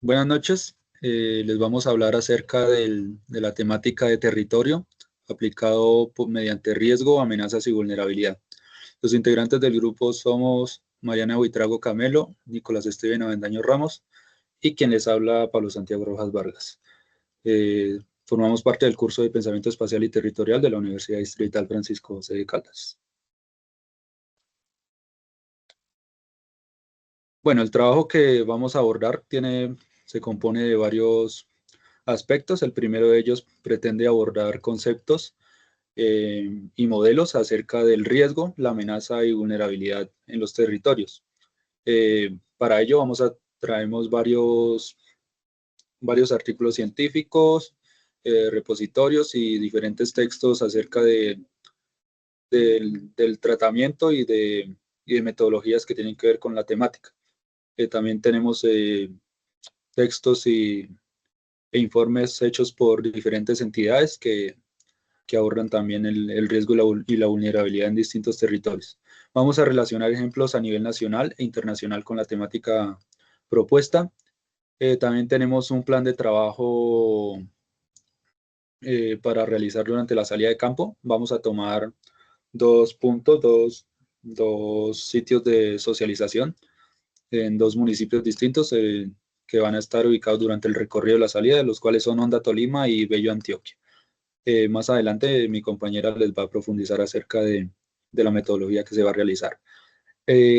Buenas noches. Les vamos a hablar acerca de la temática de territorio aplicado mediante riesgo, amenazas y vulnerabilidad. Los integrantes del grupo somos Mariana Buitrago Camelo, Nicolás Esteban Avendaño Ramos y quien les habla, Pablo Santiago Rojas Vargas. Formamos parte del curso de Pensamiento Espacial y Territorial de la Universidad Distrital Francisco José de Caldas. Bueno, el trabajo que vamos a abordar se compone de varios aspectos. El primero de ellos pretende abordar conceptos y modelos acerca del riesgo, la amenaza y vulnerabilidad en los territorios. Para ello traemos varios artículos científicos, repositorios y diferentes textos acerca del tratamiento y de metodologías que tienen que ver con la temática. También tenemos textos e informes hechos por diferentes entidades que abordan también el riesgo y la vulnerabilidad en distintos territorios. Vamos a relacionar ejemplos a nivel nacional e internacional con la temática propuesta. También tenemos un plan de trabajo para realizar durante la salida de campo. Vamos a tomar dos puntos, dos sitios de socialización en dos municipios distintos que van a estar ubicados durante el recorrido de la salida, de los cuales son Honda Tolima y Bello Antioquia. Más adelante mi compañera les va a profundizar acerca de la metodología que se va a realizar.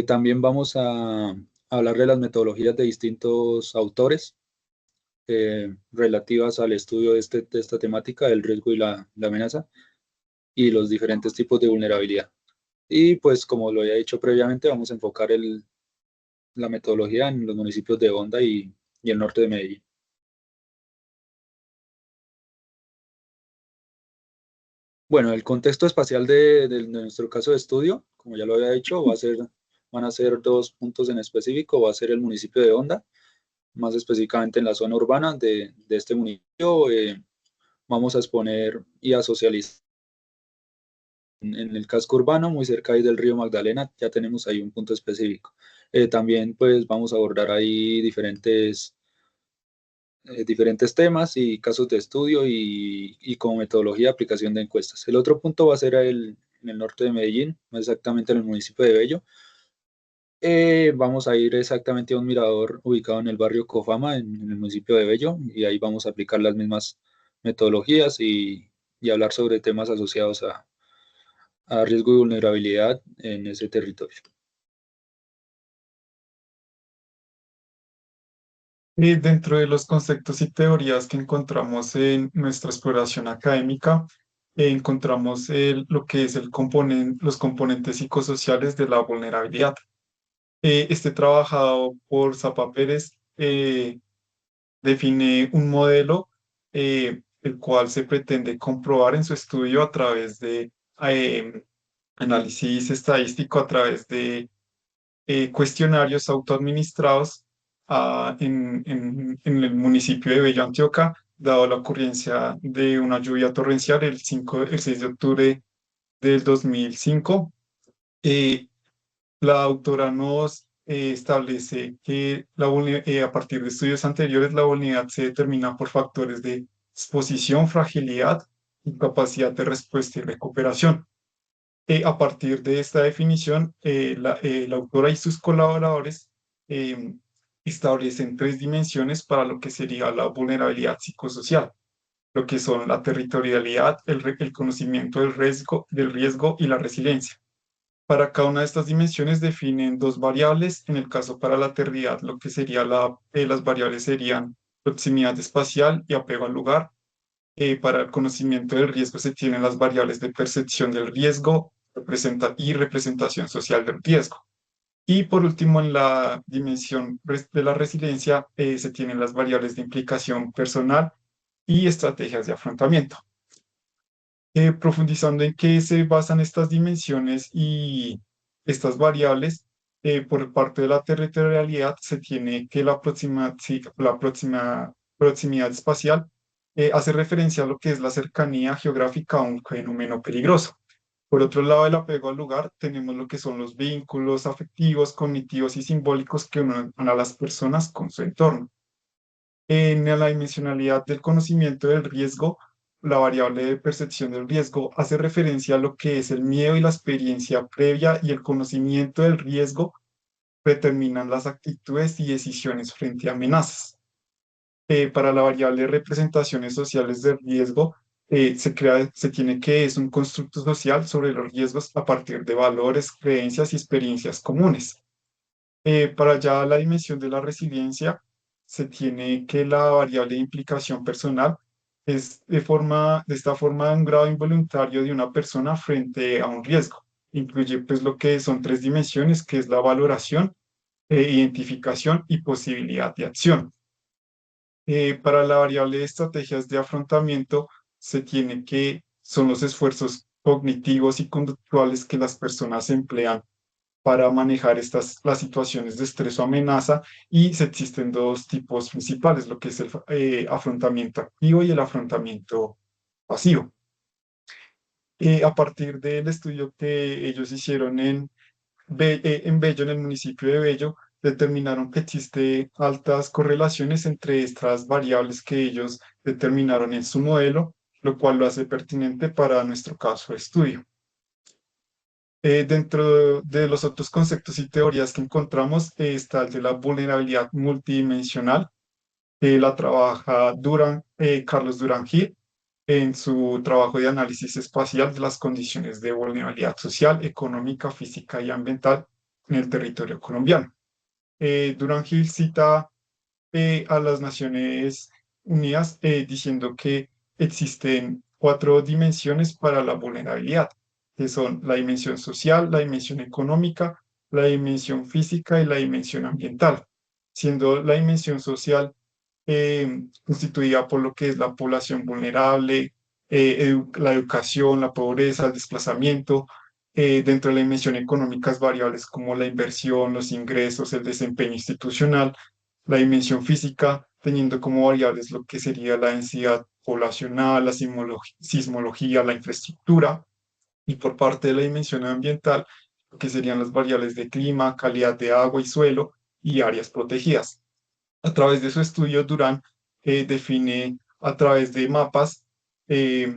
También vamos a hablar de las metodologías de distintos autores relativas al estudio de esta temática del riesgo y la amenaza y los diferentes tipos de vulnerabilidad. Y pues como lo había dicho previamente, vamos a enfocar la metodología en los municipios de Honda y el norte de Medellín. Bueno, el contexto espacial de nuestro caso de estudio, como ya lo había dicho, van a ser dos puntos en específico. Va a ser el municipio de Honda, más específicamente en la zona urbana de este municipio. Vamos a exponer y a socializar en el casco urbano, muy cerca ahí del río Magdalena. Ya tenemos ahí un punto específico. También pues vamos a abordar ahí diferentes temas y casos de estudio y como metodología de aplicación de encuestas. El otro punto va a ser en el norte de Medellín, más exactamente en el municipio de Bello. Vamos a ir exactamente a un mirador ubicado en el barrio Cofama, en el municipio de Bello, y ahí vamos a aplicar las mismas metodologías y hablar sobre temas asociados a riesgo y vulnerabilidad en ese territorio. Y dentro de los conceptos y teorías que encontramos en nuestra exploración académica, encontramos lo que es los componentes psicosociales de la vulnerabilidad. Este trabajado por Zapa Pérez define un modelo el cual se pretende comprobar en su estudio a través de análisis estadístico, a través de cuestionarios autoadministrados en el municipio de Bello Antioquia, dado la ocurrencia de una lluvia torrencial el 6 de octubre del 2005. Eh, la autora nos establece que a partir de estudios anteriores la vulnerabilidad se determina por factores de exposición, fragilidad y capacidad de respuesta y recuperación. A partir de esta definición, la autora y sus colaboradores eh, establecen tres dimensiones para lo que sería la vulnerabilidad psicosocial, lo que son la territorialidad, el conocimiento del riesgo y la resiliencia. Para cada una de estas dimensiones definen dos variables. En el caso para la territorialidad, lo que sería las variables serían proximidad espacial y apego al lugar. Para el conocimiento del riesgo se tienen las variables de percepción del riesgo y representación social del riesgo. Y por último, en la dimensión de la resiliencia se tienen las variables de implicación personal y estrategias de afrontamiento. Profundizando en qué se basan estas dimensiones y estas variables, por parte de la territorialidad se tiene que la proximidad espacial hace referencia a lo que es la cercanía geográfica a un fenómeno peligroso. Por otro lado, el apego al lugar, tenemos lo que son los vínculos afectivos, cognitivos y simbólicos que unen a las personas con su entorno. En la dimensionalidad del conocimiento del riesgo, la variable de percepción del riesgo hace referencia a lo que es el miedo y la experiencia previa y el conocimiento del riesgo determinan las actitudes y decisiones frente a amenazas. Para la variable de representaciones sociales del riesgo, se tiene que es un constructo social sobre los riesgos a partir de valores, creencias y experiencias comunes. Para ya la dimensión de la resiliencia, se tiene que la variable de implicación personal es de esta forma un grado involuntario de una persona frente a un riesgo. Incluye pues lo que son tres dimensiones, que es la valoración, identificación y posibilidad de acción. Para la variable de estrategias de afrontamiento, se tiene que son los esfuerzos cognitivos y conductuales que las personas emplean para manejar las situaciones de estrés o amenaza y se existen dos tipos principales, lo que es el afrontamiento activo y el afrontamiento pasivo. A partir del estudio que ellos hicieron en Bello, en el municipio de Bello, determinaron que existe altas correlaciones entre estas variables que ellos determinaron en su modelo, lo cual lo hace pertinente para nuestro caso de estudio. Dentro de los otros conceptos y teorías que encontramos está el de la vulnerabilidad multidimensional, que la trabaja Carlos Durán Gil en su trabajo de análisis espacial de las condiciones de vulnerabilidad social, económica, física y ambiental en el territorio colombiano. Durán Gil cita a las Naciones Unidas diciendo que existen cuatro dimensiones para la vulnerabilidad, que son la dimensión social, la dimensión económica, la dimensión física y la dimensión ambiental, siendo la dimensión social constituida por lo que es la población vulnerable, la educación, la pobreza, el desplazamiento. Dentro de la dimensión económica, variables como la inversión, los ingresos, el desempeño institucional, la dimensión física, teniendo como variables lo que sería la densidad poblacional, la sismología, la infraestructura, y por parte de la dimensión ambiental, lo que serían las variables de clima, calidad de agua y suelo y áreas protegidas. A través de su estudio, Durán define a través de mapas eh,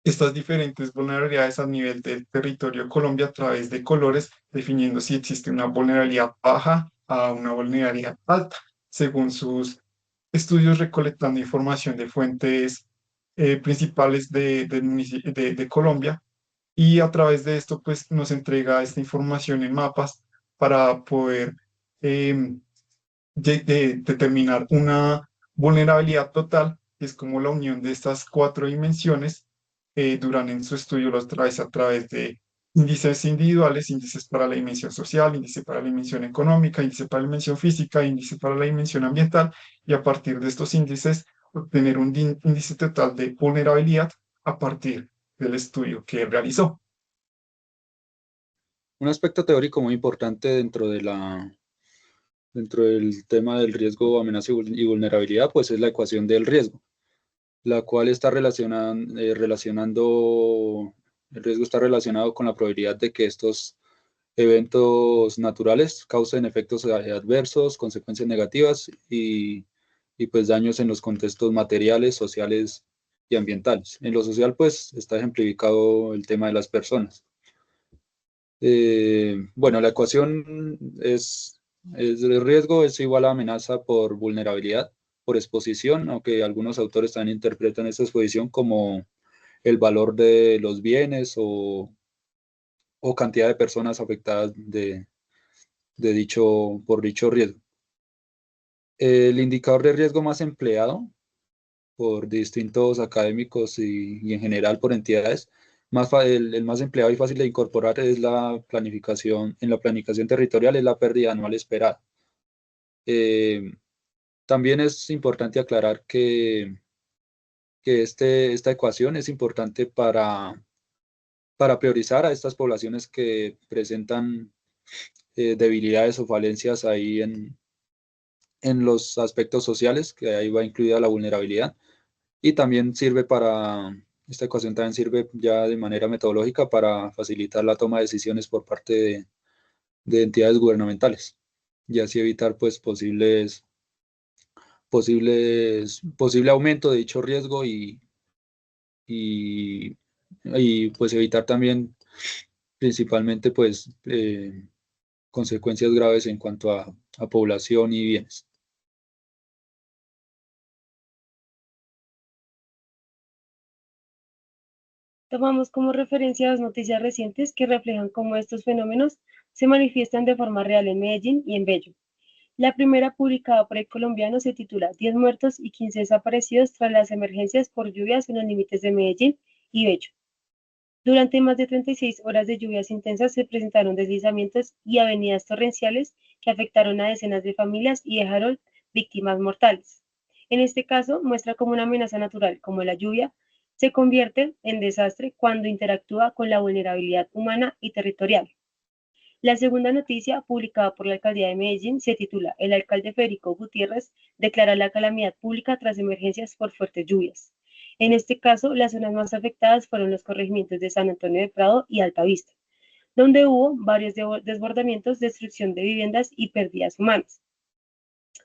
estas diferentes vulnerabilidades a nivel del territorio de Colombia a través de colores, definiendo si existe una vulnerabilidad baja a una vulnerabilidad alta, según sus estudios recolectando información de fuentes principales de Colombia. Y a través de esto, pues nos entrega esta información en mapas para poder em, determinar una vulnerabilidad total, que es como la unión de estas cuatro dimensiones. Durán en su estudio los trae a través de índices individuales, índices para la dimensión social, índice para la dimensión económica, índice para la dimensión física, índice para la dimensión ambiental, y a partir de estos índices obtener un índice total de vulnerabilidad a partir del estudio que realizó. Un aspecto teórico muy importante dentro del tema del riesgo, amenaza y vulnerabilidad, pues es la ecuación del riesgo, la cual está relacionando, el riesgo está relacionado con la probabilidad de que estos eventos naturales causen efectos adversos, consecuencias negativas y pues daños en los contextos materiales, sociales y ambientales. En lo social, pues está ejemplificado el tema de las personas. Bueno, la ecuación es el riesgo es igual a amenaza por vulnerabilidad, por exposición, aunque algunos autores también interpretan esta exposición como el valor de los bienes o cantidad de personas afectadas por dicho riesgo. El indicador de riesgo más empleado por distintos académicos y en general por entidades, el más empleado y fácil de incorporar es la planificación, en la planificación territorial es la pérdida anual esperada. También es importante aclarar que esta ecuación es importante para priorizar a estas poblaciones que presentan debilidades o falencias ahí en los aspectos sociales, que ahí va incluida la vulnerabilidad, y también esta ecuación también sirve ya de manera metodológica para facilitar la toma de decisiones por parte de entidades gubernamentales y así evitar pues posible aumento de dicho riesgo y, y, pues evitar también principalmente pues consecuencias graves en cuanto a población y bienes. Tomamos como referencia dos noticias recientes que reflejan cómo estos fenómenos se manifiestan de forma real en Medellín y en Bello. La primera, publicada por El Colombiano, se titula 10 muertos y 15 desaparecidos tras las emergencias por lluvias en los límites de Medellín y Bello. Durante más de 36 horas de lluvias intensas se presentaron deslizamientos y avenidas torrenciales que afectaron a decenas de familias y dejaron víctimas mortales. En este caso, muestra cómo una amenaza natural, como la lluvia, se convierte en desastre cuando interactúa con la vulnerabilidad humana y territorial. La segunda noticia, publicada por la Alcaldía de Medellín, se titula El alcalde Federico Gutiérrez declara la calamidad pública tras emergencias por fuertes lluvias. En este caso, las zonas más afectadas fueron los corregimientos de San Antonio de Prado y Altavista, donde hubo varios desbordamientos, destrucción de viviendas y pérdidas humanas.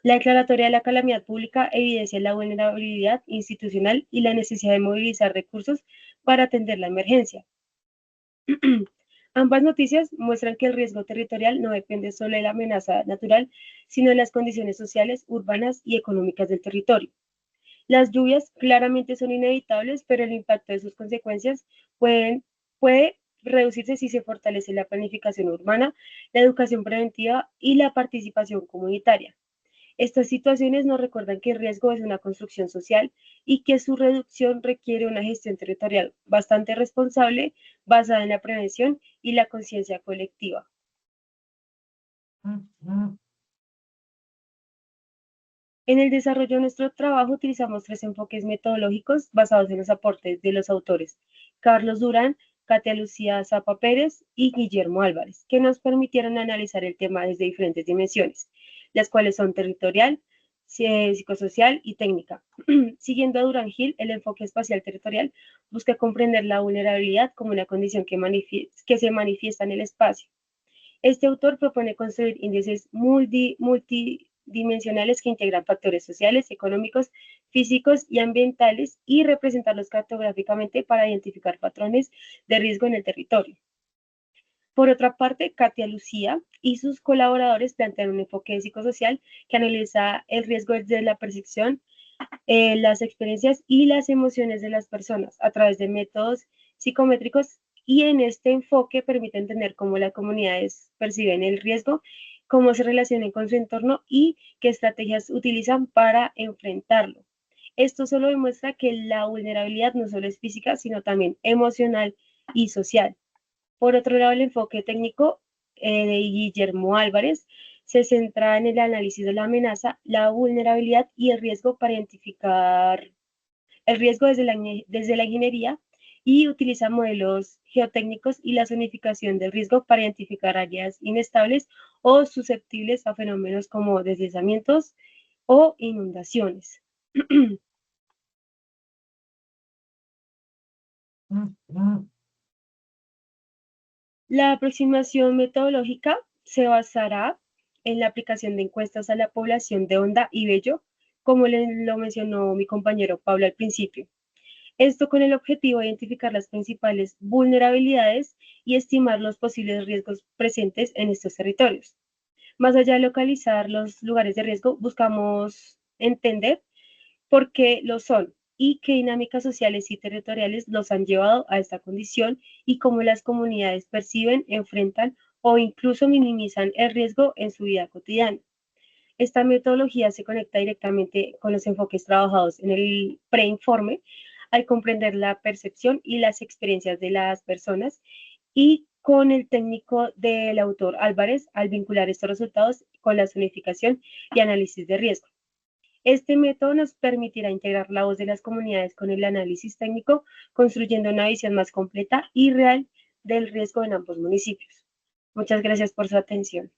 La declaratoria de la calamidad pública evidencia la vulnerabilidad institucional y la necesidad de movilizar recursos para atender la emergencia. Ambas noticias muestran que el riesgo territorial no depende solo de la amenaza natural, sino de las condiciones sociales, urbanas y económicas del territorio. Las lluvias claramente son inevitables, pero el impacto de sus consecuencias puede reducirse si se fortalece la planificación urbana, la educación preventiva y la participación comunitaria. Estas situaciones nos recuerdan que el riesgo es una construcción social y que su reducción requiere una gestión territorial bastante responsable, basada en la prevención y la conciencia colectiva. En el desarrollo de nuestro trabajo utilizamos 3 enfoques metodológicos basados en los aportes de los autores Carlos Durán, Katia Lucía Zapa Pérez y Guillermo Álvarez, que nos permitieron analizar el tema desde diferentes dimensiones, las cuales son territorial, psicosocial y técnica. Siguiendo a Durán Gil, el enfoque espacial territorial busca comprender la vulnerabilidad como una condición que se manifiesta en el espacio. Este autor propone construir índices multidimensionales que integran factores sociales, económicos, físicos y ambientales y representarlos cartográficamente para identificar patrones de riesgo en el territorio. Por otra parte, Katia Lucía y sus colaboradores plantean un enfoque psicosocial que analiza el riesgo desde la percepción, las experiencias y las emociones de las personas a través de métodos psicométricos, y en este enfoque permite entender cómo las comunidades perciben el riesgo, cómo se relacionan con su entorno y qué estrategias utilizan para enfrentarlo. Esto solo demuestra que la vulnerabilidad no solo es física, sino también emocional y social. Por otro lado, el enfoque técnico de Guillermo Álvarez se centra en el análisis de la amenaza, la vulnerabilidad y el riesgo para identificar el riesgo desde la ingeniería, y utiliza modelos geotécnicos y la zonificación del riesgo para identificar áreas inestables o susceptibles a fenómenos como deslizamientos o inundaciones. La aproximación metodológica se basará en la aplicación de encuestas a la población de Honda y Bello, como lo mencionó mi compañero Pablo al principio. Esto con el objetivo de identificar las principales vulnerabilidades y estimar los posibles riesgos presentes en estos territorios. Más allá de localizar los lugares de riesgo, buscamos entender por qué lo son y qué dinámicas sociales y territoriales los han llevado a esta condición y cómo las comunidades perciben, enfrentan o incluso minimizan el riesgo en su vida cotidiana. Esta metodología se conecta directamente con los enfoques trabajados en el preinforme al comprender la percepción y las experiencias de las personas, y con el técnico del autor Álvarez al vincular estos resultados con la zonificación y análisis de riesgo. Este método nos permitirá integrar la voz de las comunidades con el análisis técnico, construyendo una visión más completa y real del riesgo en ambos municipios. Muchas gracias por su atención.